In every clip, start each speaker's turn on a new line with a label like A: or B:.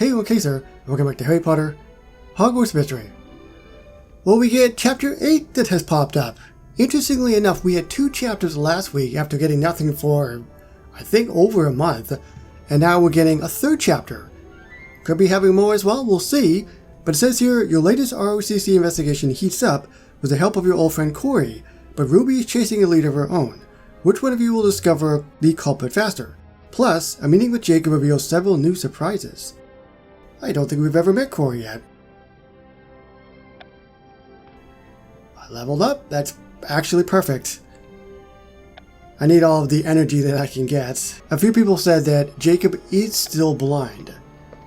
A: Hey, I'm Kaiser, and welcome back to Harry Potter Hogwarts Mystery. Well, we get Chapter 8 that has popped up. Interestingly enough, we had 2 chapters last week after getting nothing for, I think, over a month, and now we're getting a 3rd chapter. Could be having more as well, we'll see, but it says here, your latest ROCC investigation heats up with the help of your old friend Corey, but Ruby is chasing a lead of her own. Which one of you will discover the culprit faster? Plus, a meeting with Jacob reveals several new surprises. I don't think we've ever met Corey yet. I leveled up. That's actually perfect. I need all of the energy that I can get. A few people said that Jacob is still blind.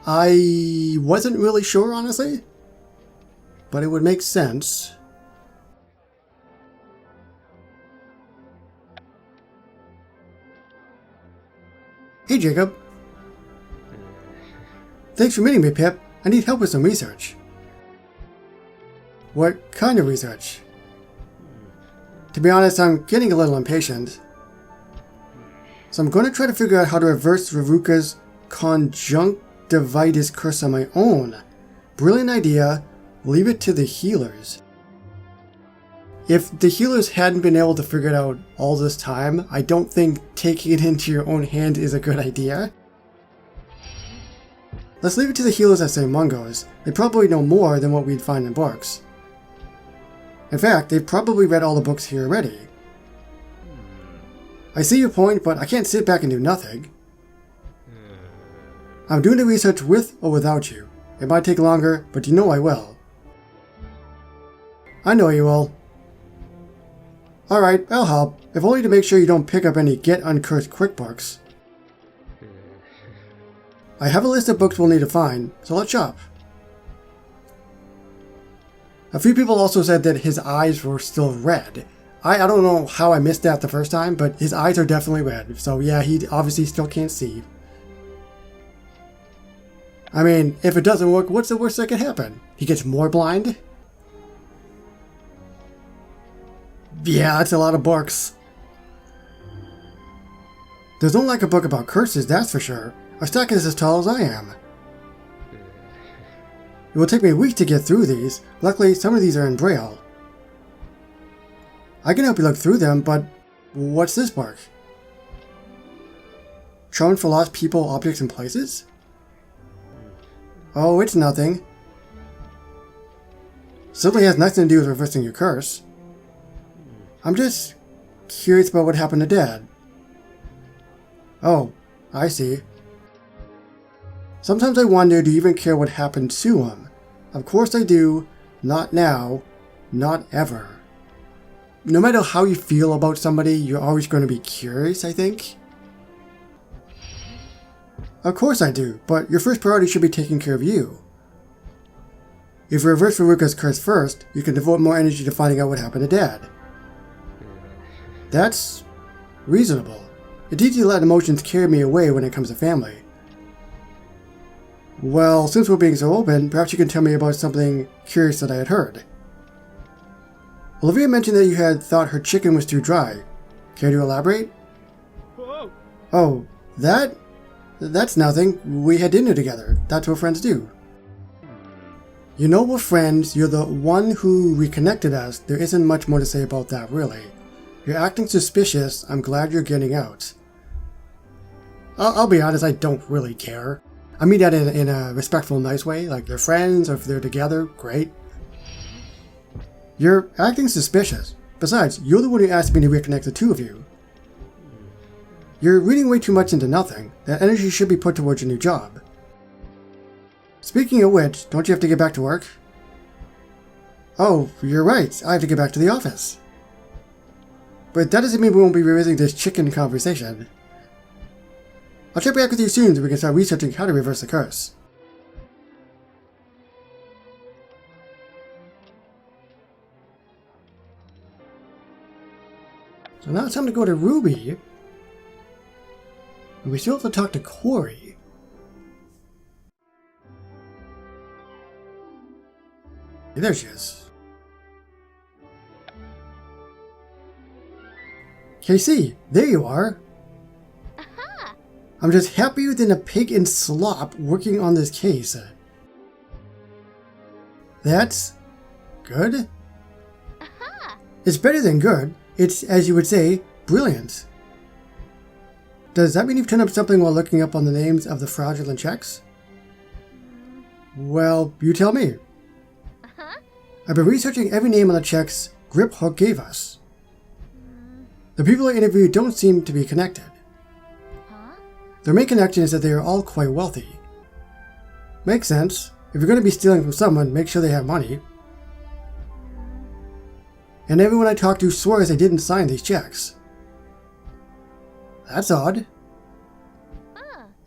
A: I wasn't really sure, honestly, but it would make sense. Hey, Jacob. Thanks for meeting me, Pip. I need help with some research. What kind of research? To be honest, I'm getting a little impatient. So I'm going to try to figure out how to reverse Veruca's conjunctivitis curse on my own. Brilliant idea. Leave it to the healers. If the healers hadn't been able to figure it out all this time, I don't think taking it into your own hand is a good idea. Let's leave it to the healers at St. Mungo's. They probably know more than what we'd find in books. In fact, they've probably read all the books here already. I see your point, but I can't sit back and do nothing. I'm doing the research with or without you. It might take longer, but you know I will. I know you will. Alright, I'll help, if only to make sure you don't pick up any Get Uncursed QuickBooks. I have a list of books we'll need to find, so let's shop. A few people also said that his eyes were still red. I don't know how I missed that the first time, but his eyes are definitely red, so yeah, he obviously still can't see. I mean, if it doesn't work, what's the worst that could happen? He gets more blind? Yeah, that's a lot of books. There's no like a book about curses, that's for sure. Our stack is as tall as I am. It will take me a week to get through these. Luckily, some of these are in Braille. I can help you look through them, but what's this book? Charms for lost people, objects, and places? Oh, it's nothing. Certainly has nothing to do with reversing your curse. I'm just curious about what happened to Dad. Oh, I see. Sometimes I wonder, do you even care what happened to him? Of course I do. Not now. Not ever. No matter how you feel about somebody, you're always going to be curious, I think. Of course I do, but your first priority should be taking care of you. If you reverse Veruca's curse first, you can devote more energy to finding out what happened to Dad. That's reasonable. It's easy to let emotions carry me away when it comes to family. Well, since we're being so open, perhaps you can tell me about something curious that I had heard. Olivia mentioned that you had thought her chicken was too dry. Care to elaborate?
B: Whoa.
A: Oh, that's nothing. We had dinner together. That's what friends do. You know we're friends. You're the one who reconnected us. There isn't much more to say about that, really. You're acting suspicious. I'm glad you're getting out. I'll be honest, I don't really care. I mean that in a respectful, nice way. Like, they're friends, or if they're together, great. You're acting suspicious. Besides, you're the one who asked me to reconnect the two of you. You're reading way too much into nothing. That energy should be put towards your new job. Speaking of which, don't you have to get back to work? Oh, you're right. I have to get back to the office. But that doesn't mean we won't be revisiting this chicken conversation. I'll check back with you soon so we can start researching how to reverse the curse. So now it's time to go to Ruby. And we still have to talk to Corey. There she is. KC, there you are.
C: Aha!
A: I'm just happier than a pig in slop working on this case. That's good? It's better than good. It's, as you would say, brilliant. Does that mean you've turned up something while looking up on the names of the fraudulent checks? Well, you tell me. I've been researching every name on the checks Grip Hook gave us. The people I interviewed don't seem to be connected. Their main connection is that they are all quite wealthy. Makes sense. If you're going to be stealing from someone, make sure they have money. And everyone I talked to swears they didn't sign these checks. That's odd.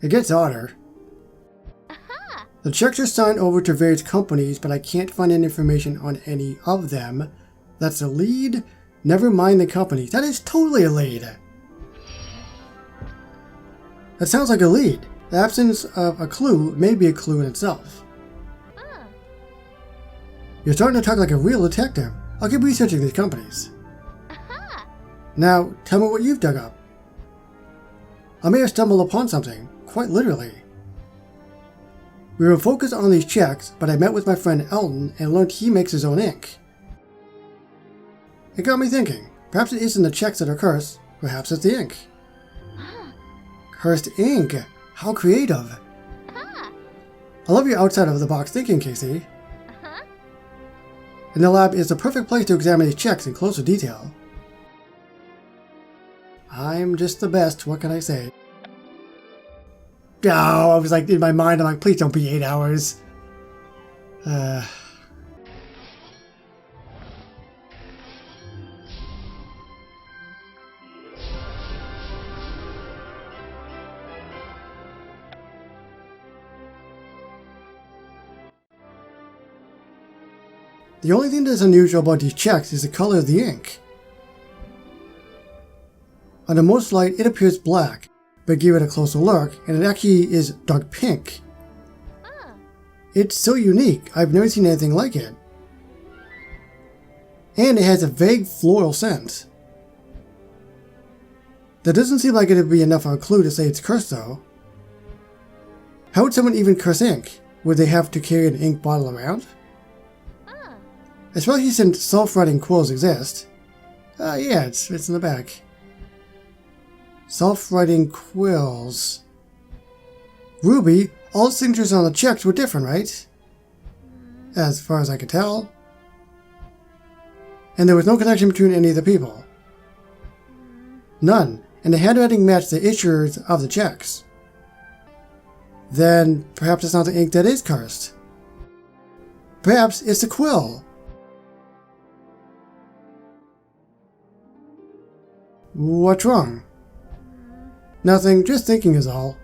A: It gets odder. The checks are signed over to various companies, but I can't find any information on any of them. That's a lead. Never mind the companies. That is totally a lead. That sounds like a lead. The absence of a clue may be a clue in itself. You're starting to talk like a real detective. I'll keep researching these companies. Now, tell me what you've dug up. I may have stumbled upon something, quite literally. We were focused on these checks, but I met with my friend Elton and learned he makes his own ink. It got me thinking. Perhaps it isn't the checks that are cursed, perhaps it's the ink. Cursed ink? How creative. I love your outside of the box thinking, Casey. And the lab is the perfect place to examine these checks in closer detail. I'm just the best, what can I say? Oh, I was like, in my mind, I'm like, please don't be 8 hours. The only thing that's unusual about these checks is the color of the ink. Under most light, it appears black, but give it a closer look, and it actually is dark pink. It's so unique, I've never seen anything like it. And it has a vague floral scent. That doesn't seem like it would be enough of a clue to say it's cursed though. How would someone even curse ink? Would they have to carry an ink bottle around? Especially since self-writing quills exist. Yeah, it's in the back. Self-writing quills. Ruby, all the signatures on the checks were different, right? As far as I could tell. And there was no connection between any of the people. None, and the handwriting matched the issuers of the checks. Then, perhaps it's not the ink that is cursed. Perhaps it's the quill. What's wrong? Nothing, just thinking is all.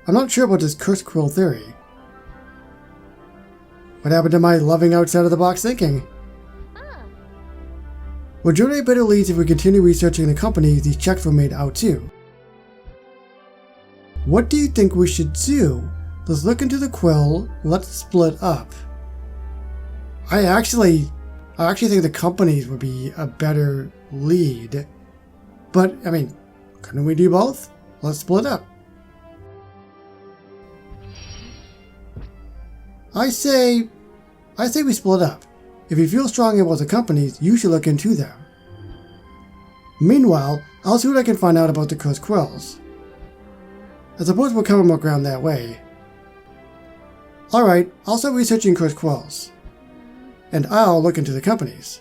A: I'm not sure about this cursed quill theory. What happened to my loving outside of the box thinking? We'll generate better leads if we continue researching the companies these checks were made out to. What do you think we should do? Let's look into the quill, let's split up. I actually think the companies would be a better lead. But, I mean, couldn't we do both? Let's split up. I say we split up. If you feel strongly about the companies, you should look into them. Meanwhile, I'll see what I can find out about the cursed quills. I suppose we'll cover more ground that way. Alright, I'll start researching cursed quills. And I'll look into the companies.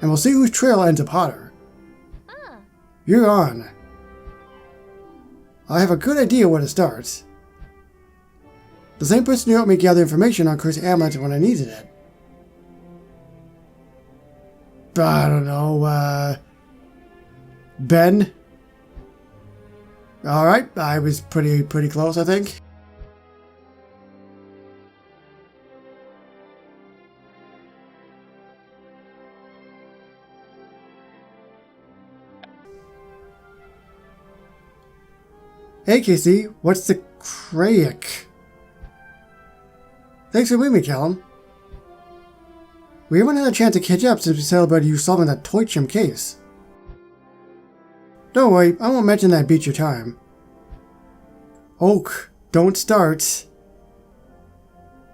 A: And we'll see whose trail ends up hotter. You're on. I have a good idea where to start. The same person who helped me gather information on cursed amulets when I needed it. I don't know, Ben? Alright, I was pretty close, I think. Hey Casey, what's the crack? Thanks for meeting me, Callum. We haven't had a chance to catch up since we celebrated you solving that toy chimp case. Don't worry, I won't mention that I beat your time. Oak, don't start.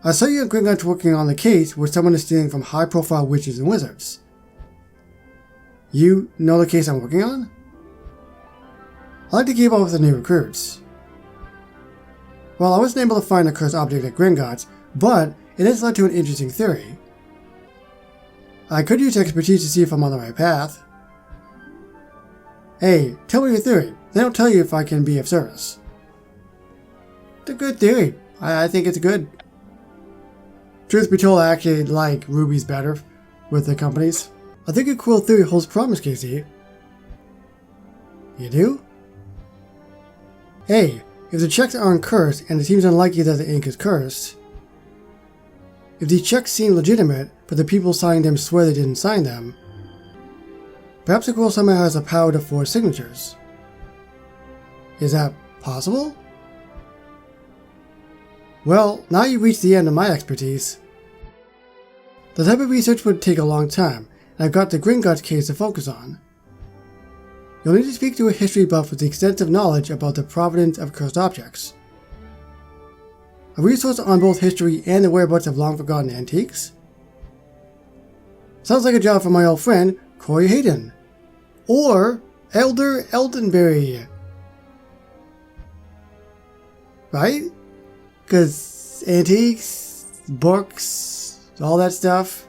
A: I saw you and Gringotts working on the case where someone is stealing from high-profile witches and wizards. You know the case I'm working on? I like to keep up with the new recruits. Well, I wasn't able to find a cursed object at Gringotts, but it has led to an interesting theory. I could use expertise to see if I'm on the right path. Hey, tell me your theory, then I'll tell you if I can be of service. It's a good theory. I think it's good. Truth be told, I actually like rubies better with the companies. I think your quill theory holds promise, Casey. You do? Hey, if the checks aren't cursed, and it seems unlikely that the ink is cursed, if these checks seem legitimate, but the people signing them swear they didn't sign them, perhaps the quill somehow has the power to forge signatures. Is that possible? Well, now you've reached the end of my expertise. The type of research would take a long time, and I've got the Gringotts case to focus on. You'll need to speak to a history buff with extensive knowledge about the provenance of cursed objects. A resource on both history and the whereabouts of long-forgotten antiques? Sounds like a job for my old friend, Corey Hayden. Or Elder Eldenberry. Right? Because antiques, books, all that stuff.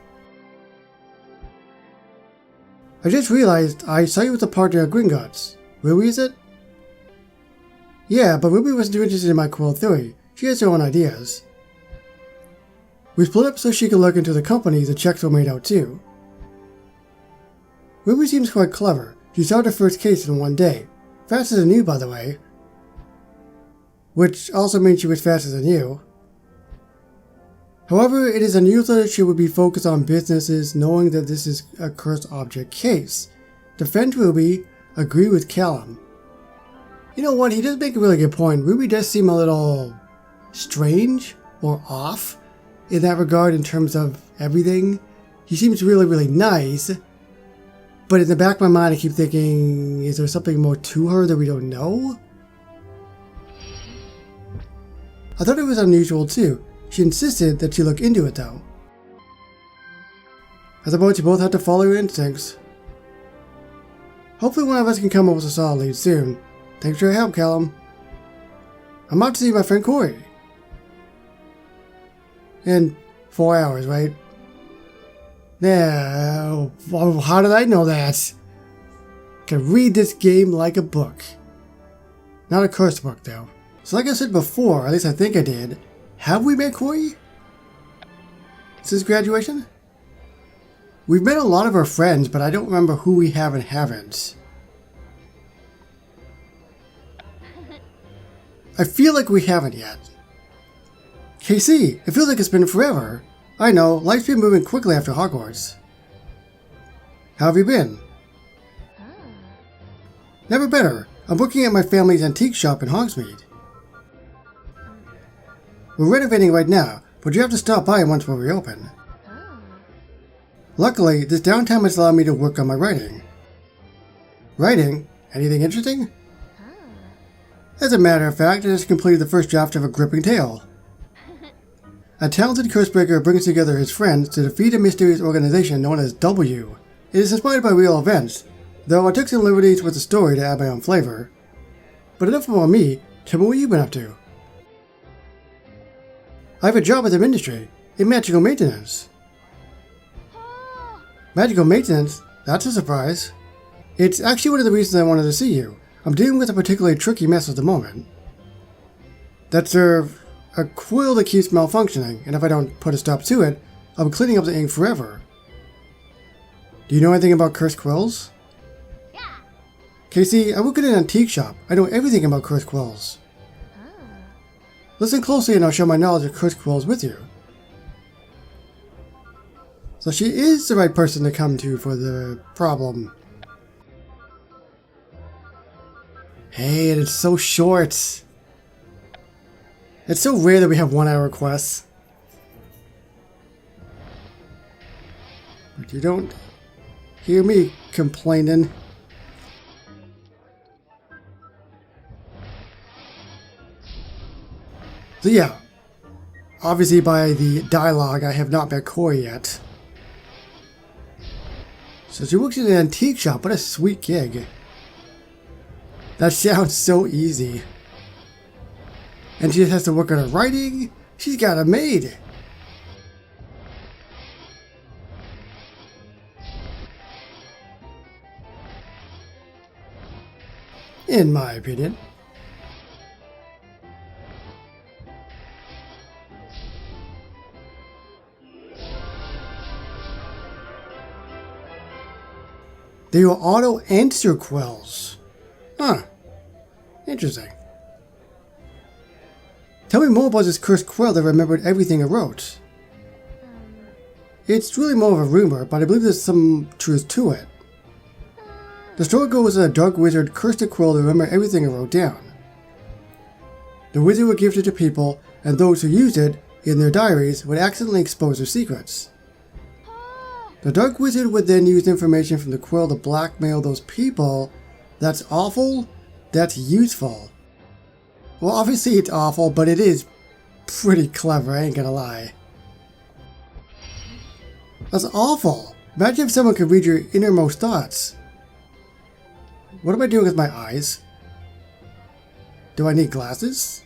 A: I just realized I saw you with a partner at Gringotts. Ruby, is it? Yeah, but Ruby wasn't too interested in my quill theory. She has her own ideas. We split up so she could look into the company the checks were made out to. Ruby seems quite clever. She solved her first case in one day. Faster than you, by the way. Which also means she was faster than you. However, it is unusual that she would be focused on businesses knowing that this is a cursed object case. Defend Ruby, agree with Callum. You know what, he does make a really good point. Ruby does seem a little strange or off in that regard in terms of everything. She seems really, really nice. But in the back of my mind I keep thinking, is there something more to her that we don't know? I thought it was unusual too. She insisted that she look into it though. I suppose you both have to follow your instincts. Hopefully one of us can come up with a solid lead soon. Thanks for your help, Callum. I'm out to see my friend Corey. In 4 hours, right? Yeah, how did I know that? Can read this game like a book. Not a cursed book though. So like I said before, at least I think I did, have we met Corey since graduation? We've met a lot of our friends, but I don't remember who we have and haven't. I feel like we haven't yet. KC, it feels like it's been forever. I know, life's been moving quickly after Hogwarts. How have you been? Never better. I'm working at my family's antique shop in Hogsmeade. We're renovating right now, but you have to stop by once we reopen. Luckily, this downtime has allowed me to work on my writing. Writing? Anything interesting? As a matter of fact, I just completed the first draft of a gripping tale. A talented cursebreaker brings together his friends to defeat a mysterious organization known as W. It is inspired by real events, though I took some liberties with the story to add my own flavor. But enough about me, tell me what you've been up to. I have a job at the ministry, in magical maintenance. Magical maintenance? That's a surprise. It's actually one of the reasons I wanted to see you. I'm dealing with a particularly tricky mess at the moment. That's a quill that keeps malfunctioning, and if I don't put a stop to it, I'll be cleaning up the ink forever. Do you know anything about cursed quills? Yeah. Casey, I work at an antique shop. I know everything about cursed quills. Listen closely and I'll share my knowledge of cursed quills with you. So she is the right person to come to for the problem. Hey, and it's so short. It's so rare that we have 1 hour quests. But you don't hear me complaining. So yeah, obviously by the dialogue, I have not met Corey yet. So she works in an antique shop. What a sweet gig. That sounds so easy. And she just has to work on her writing. She's got a maid. In my opinion. They will auto-answer quills. Huh. Interesting. Tell me more about this cursed quill that remembered everything it wrote. It's really more of a rumor, but I believe there's some truth to it. The story goes that a dark wizard cursed a quill to remember everything it wrote down. The wizard would give it to people, and those who used it in their diaries would accidentally expose their secrets. The dark wizard would then use information from the quill to blackmail those people. That's awful. That's useful. Well, obviously it's awful, but it is pretty clever, I ain't gonna lie. That's awful. Imagine if someone could read your innermost thoughts. What am I doing with my eyes? Do I need glasses?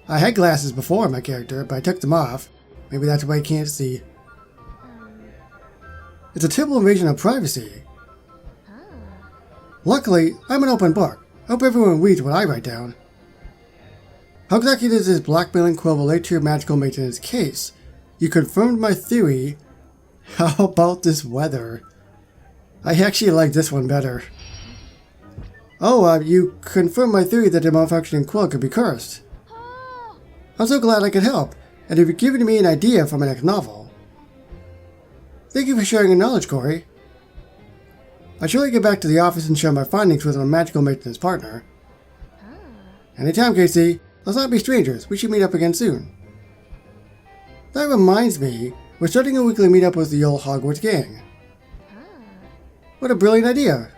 A: I had glasses before my character, but I took them off. Maybe that's why I can't see. It's a terrible invasion of privacy. Luckily, I'm an open book. I hope everyone reads what I write down. How exactly does this blackmailing quill relate to your magical maintenance case? You confirmed my theory. How about this weather? I actually like this one better. Oh, you confirmed my theory that the malfunctioning quill could be cursed. I'm so glad I could help, and you've given me an idea for my next novel. Thank you for sharing your knowledge, Corey. I surely get back to the office and share my findings with my magical maintenance partner. Anytime, KC. Let's not be strangers. We should meet up again soon. That reminds me, we're starting a weekly meetup with the old Hogwarts gang. What a brilliant idea.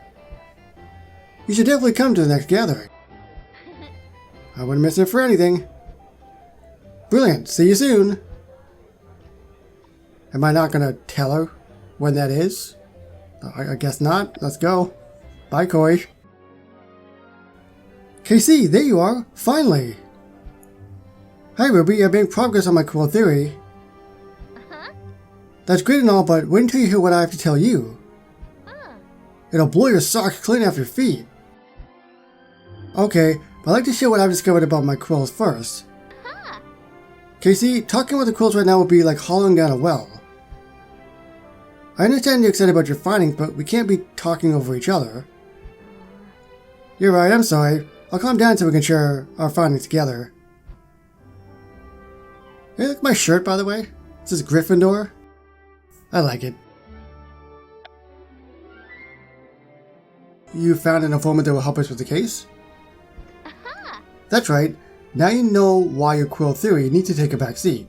A: You should definitely come to the next gathering. I wouldn't miss it for anything. Brilliant. See you soon. Am I not going to tell her when that is? I guess not. Let's go. Bye, Corey. KC, there you are. Finally. Hi, Ruby. I've made progress on my quill theory. That's great and all, but wait until you hear what I have to tell you. It'll blow your socks clean off your feet. Okay, but I'd like to share what I've discovered about my quills first. KC, talking about the quills right now would be like hollowing down a well. I understand you're excited about your findings, but we can't be talking over each other. You're right, I'm sorry. I'll calm down so we can share our findings together. Hey, look at my shirt, by the way. This is Gryffindor. I like it. You found an informant that will help us with the case? That's right. Now you know why your quill theory needs to take a back seat.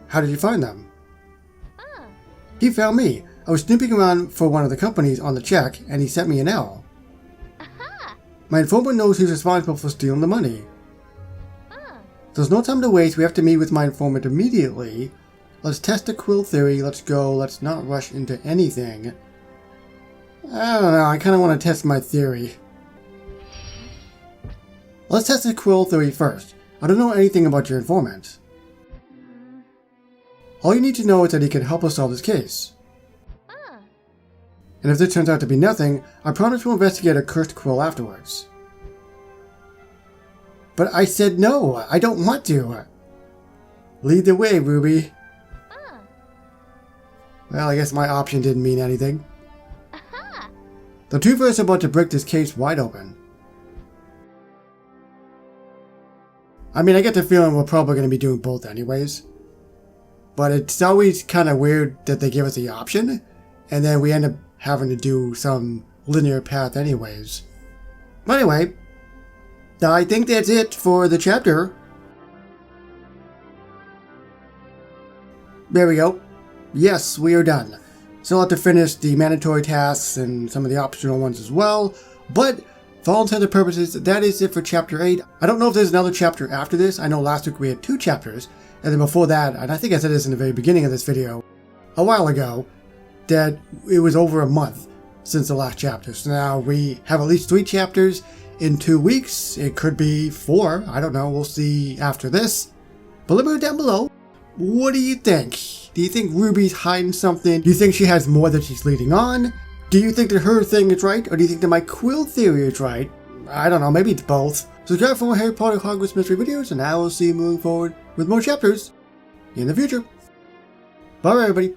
A: How did you find them? He found me. I was snooping around for one of the companies on the check, and he sent me an L. My informant knows who's responsible for stealing the money. There's no time to waste. We have to meet with my informant immediately. Let's test the quill theory. Let's go. Let's not rush into anything. I don't know. I kind of want to test my theory. Let's test the quill theory first. I don't know anything about your informant. All you need to know is that he can help us solve this case. And if this turns out to be nothing, I promise we'll investigate a cursed quill afterwards. But I said no, I don't want to. Lead the way, Ruby. Well, I guess my option didn't mean anything. The two of us are about to break this case wide open. I mean, I get the feeling we're probably going to be doing both anyways. But it's always kind of weird that they give us the option, and then we end up having to do some linear path anyways. But anyway, I think that's it for the chapter. There we go. Yes, we are done. Still have to finish the mandatory tasks and some of the optional ones as well, but For all intents and purposes, that is it for Chapter 8. I don't know if there's another chapter after this. I know last week we had 2 chapters, and then before that, and I think I said this in the very beginning of this video, a while ago, that it was over a month since the last chapter. So now we have at least 3 chapters in 2 weeks. It could be 4. I don't know. We'll see after this. But let me know down below. What do you think? Do you think Ruby's hiding something? Do you think she has more that she's leading on? Do you think that her thing is right? Or do you think that my quill theory is right? I don't know. Maybe it's both. Subscribe for more Harry Potter Hogwarts mystery videos, and I will see you moving forward with more chapters in the future. Bye everybody.